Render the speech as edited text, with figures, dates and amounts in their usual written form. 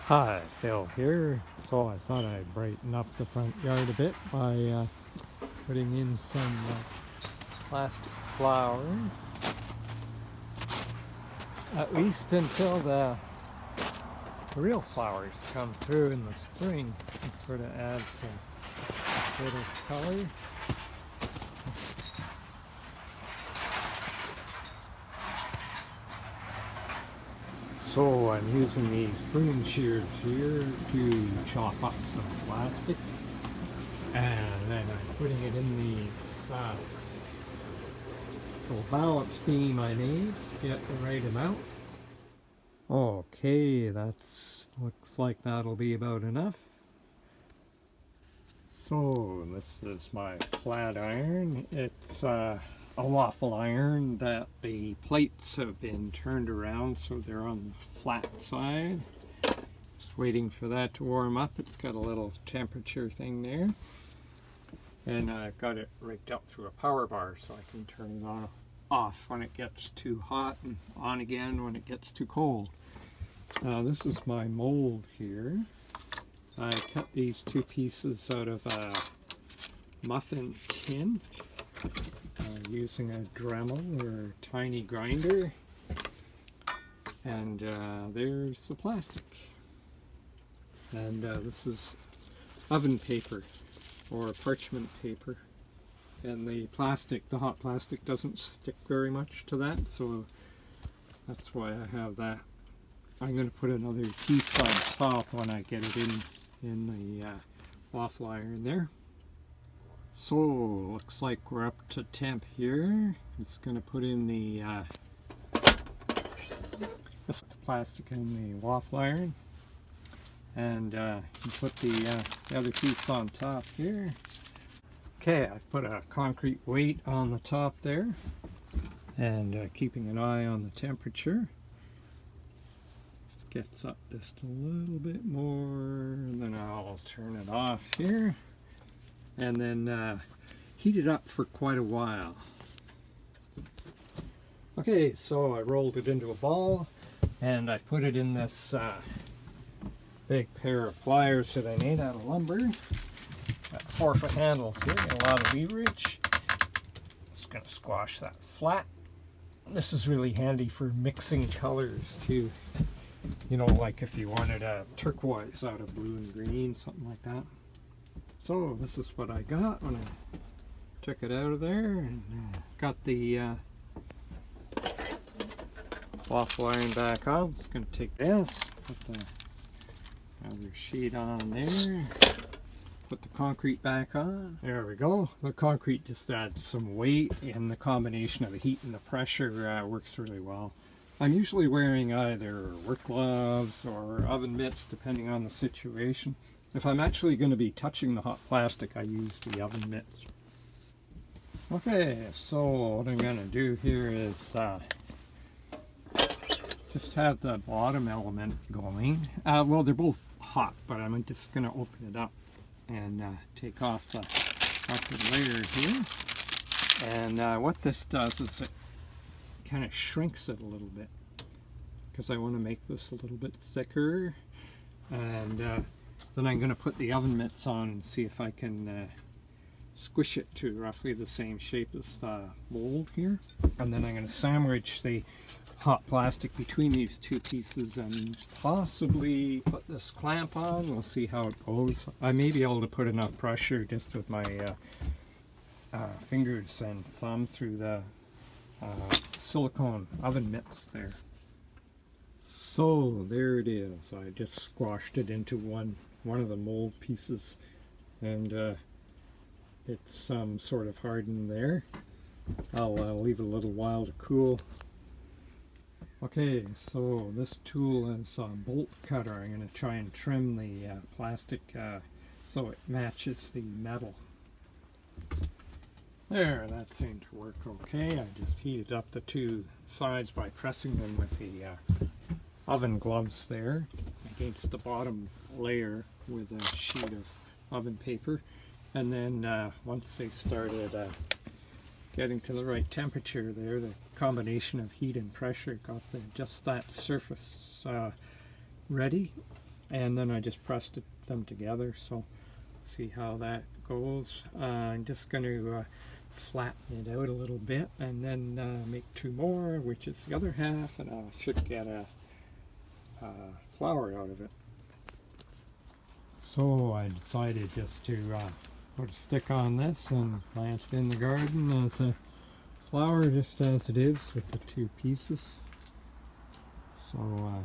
Hi, Phil here. So I thought I'd brighten up the front yard a bit by putting in some plastic flowers, at least until the real flowers come through in the spring and sort of add some bit of color. So I'm using these pruning shears here to chop up some plastic, and then I'm putting it in these little balance beam I made to get the right amount. Okay, that's looks like that'll be about enough. So this is my flat iron. It's a waffle iron that the plates have been turned around so they're on the flat side. Just waiting for that to warm up. It's got a little temperature thing there. And I've got it rigged up through a power bar so I can turn it off when it gets too hot and on again when it gets too cold. This is my mold here. I cut these two pieces out of a muffin tin using a Dremel or tiny grinder, and there's the plastic, and this is oven paper or parchment paper, and the hot plastic doesn't stick very much to that, so that's why I have that. I'm going to put another piece on top when I get it in the waffle iron there. So looks like we're up to temp here. It's going to put in the plastic in the waffle iron, and you put the other piece on top here. Okay, I put a concrete weight on the top there, and keeping an eye on the temperature. Gets up just a little bit more, and then I'll turn it off here, and then heat it up for quite a while. Okay, so I rolled it into a ball, and I put it in this big pair of pliers that I made out of lumber. Got 4-foot handles here, got a lot of leverage. Just gonna squash that flat. This is really handy for mixing colors too. You know, like if you wanted a turquoise out of blue and green, something like that. So this is what I got when I took it out of there, and got the waffle iron back on. It's going to take this, put the other sheet on there, put the concrete back on. There we go. The concrete just adds some weight, and the combination of the heat and the pressure works really well. I'm usually wearing either work gloves or oven mitts depending on the situation. If I'm actually going to be touching the hot plastic, I use the oven mitts. Okay, so what I'm going to do here is just have the bottom element going. Well, they're both hot, but I'm just going to open it up and take off the upper layer here. And what this does is it kind of shrinks it a little bit, because I want to make this a little bit thicker, and then I'm going to put the oven mitts on and see if I can squish it to roughly the same shape as the mold here, and then I'm going to sandwich the hot plastic between these two pieces and possibly put this clamp on. We'll see how it goes. I may be able to put enough pressure just with my fingers and thumb through the silicone oven mitts there. So there it is. I just squashed it into one of the mold pieces, and it's sort of hardened there. I'll leave it a little while to cool. Okay, so this tool is a bolt cutter. I'm going to try and trim the plastic so it matches the metal. There, that seemed to work okay. I just heated up the two sides by pressing them with the oven gloves there against the bottom layer with a sheet of oven paper. And then once they started getting to the right temperature there, the combination of heat and pressure got just that surface ready. and then I just pressed them together. So see how that goes. I'm just going to flatten it out a little bit and then make two more, which is the other half, and I should get a flower out of it. So I decided just to put a stick on this and plant it in the garden as a flower, just as it is with the two pieces. So